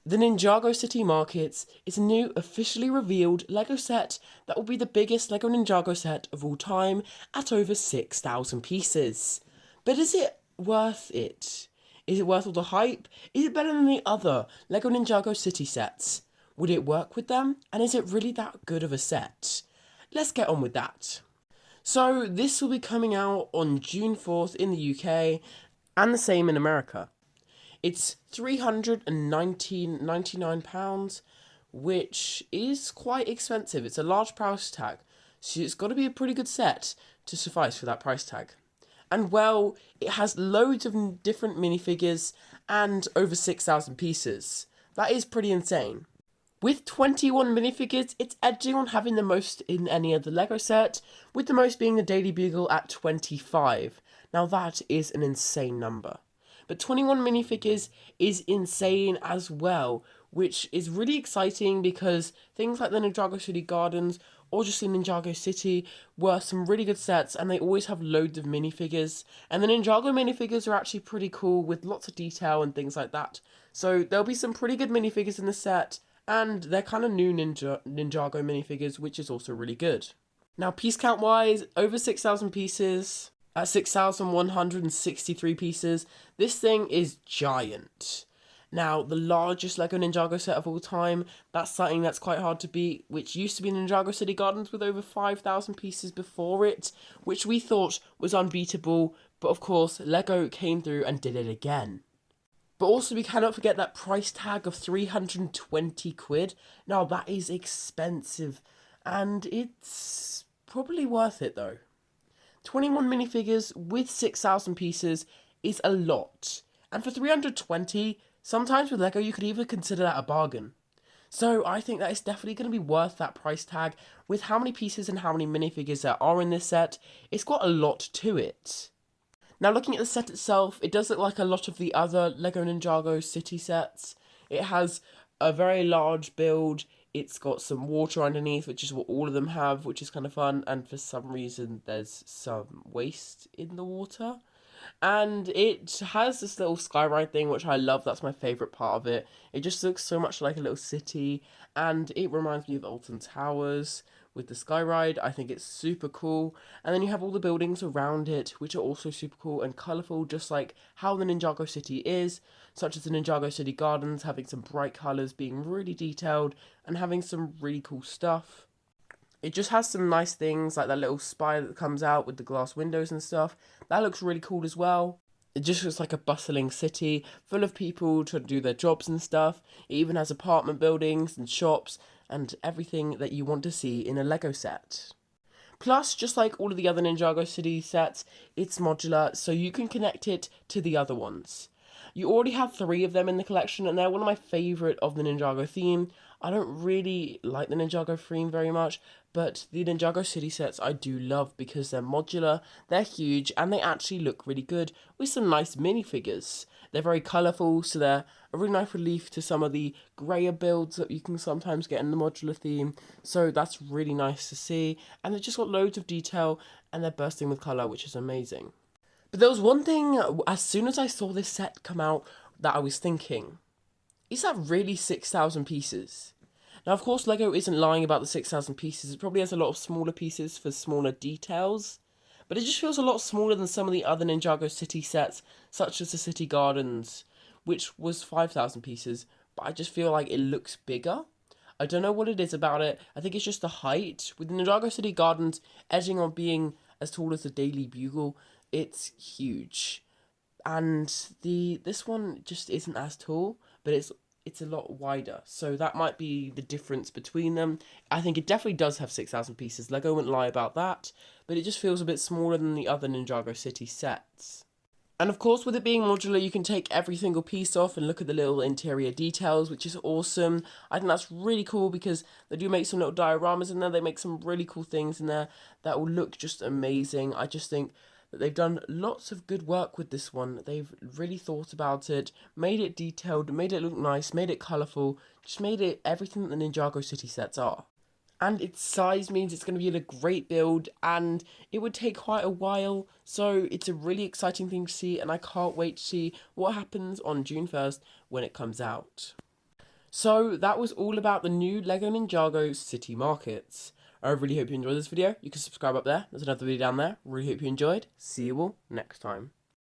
The Ninjago City Markets is a new officially revealed LEGO set that will be the biggest LEGO Ninjago set of all time at over 6,000 pieces. But is it worth it? Is it worth all the hype? Is it better than the other LEGO Ninjago City sets? Would it work with them? And is it really that good of a set? Let's get on with that. So this will be coming out on June 4th in the UK and the same in America. It's £399, which is quite expensive. It's a large price tag, so it's got to be a pretty good set to suffice for that price tag. And well, it has loads of different minifigures and over 6,000 pieces. That is pretty insane. With 21 minifigures, it's edging on having the most in any other LEGO set, with the most being the Daily Bugle at 25. Now that is an insane number. But 21 minifigures is insane as well, which is really exciting because things like the Ninjago City Gardens or just the Ninjago City were some really good sets, and they always have loads of minifigures. And the Ninjago minifigures are actually pretty cool with lots of detail and things like that. So there'll be some pretty good minifigures in the set, and they're kind of new Ninjago minifigures, which is also really good. Now, piece count wise, over 6,000 pieces. At 6,163 pieces, this thing is giant. Now, the largest LEGO Ninjago set of all time, that's something that's quite hard to beat, which used to be Ninjago City Gardens with over 5,000 pieces before it, which we thought was unbeatable, but of course, LEGO came through and did it again. But also, we cannot forget that price tag of 320 quid. Now, that is expensive, and it's probably worth it though. 21 minifigures with 6,000 pieces is a lot. And for 320, sometimes with LEGO you could even consider that a bargain. So I think that is definitely going to be worth that price tag. With how many pieces and how many minifigures there are in this set, it's got a lot to it. Now, looking at the set itself, it does look like a lot of the other LEGO Ninjago City sets. It has a very large build. It's got some water underneath, which is what all of them have, which is kind of fun. And for some reason, there's some waste in the water. And it has this little skyride thing, which I love. That's my favourite part of it. It just looks so much like a little city. And it reminds me of Alton Towers with the skyride. I think it's super cool. And then you have all the buildings around it, which are also super cool and colourful, just like how the Ninjago City is, such as the Ninjago City Gardens, having some bright colours, being really detailed, and having some really cool stuff. It just has some nice things, like that little spire that comes out with the glass windows and stuff. That looks really cool as well. It just looks like a bustling city, full of people trying to do their jobs and stuff. It even has apartment buildings and shops, and everything that you want to see in a LEGO set. Plus, just like all of the other Ninjago City sets, it's modular, so you can connect it to the other ones. You already have 3 of them in the collection, and they're one of my favourite of the Ninjago theme. I don't really like the Ninjago theme very much, but the Ninjago City sets I do love because they're modular, they're huge, and they actually look really good with some nice minifigures. They're very colourful, so they're a really nice relief to some of the greyer builds that you can sometimes get in the modular theme. So that's really nice to see, and they've just got loads of detail, and they're bursting with colour, which is amazing. But there was one thing, as soon as I saw this set come out, that I was thinking, is that really 6,000 pieces? Now, of course, LEGO isn't lying about the 6,000 pieces. It probably has a lot of smaller pieces for smaller details. But it just feels a lot smaller than some of the other Ninjago City sets, such as the City Gardens, which was 5,000 pieces. But I just feel like it looks bigger. I don't know what it is about it. I think it's just the height. With the Ninjago City Gardens edging on being as tall as the Daily Bugle, it's huge. And this one just isn't as tall, but it's a lot wider, so that might be the difference between them. I think it definitely does have 6,000 pieces. LEGO wouldn't lie about that, but it just feels a bit smaller than the other Ninjago City sets. And of course, with it being modular, you can take every single piece off and look at the little interior details, which is awesome. I think that's really cool because they do make some little dioramas in there. They make some really cool things in there that will look just amazing. I just think that they've done lots of good work with this one. They've really thought about it, made it detailed, made it look nice, made it colourful, just made it everything that the Ninjago City sets are. And its size means it's going to be a great build, and it would take quite a while, so it's a really exciting thing to see, and I can't wait to see what happens on June 1st when it comes out. So that was all about the new LEGO Ninjago city markets. I really hope you enjoyed this video. You can subscribe up there. There's another video down there. Really hope you enjoyed. See you all next time.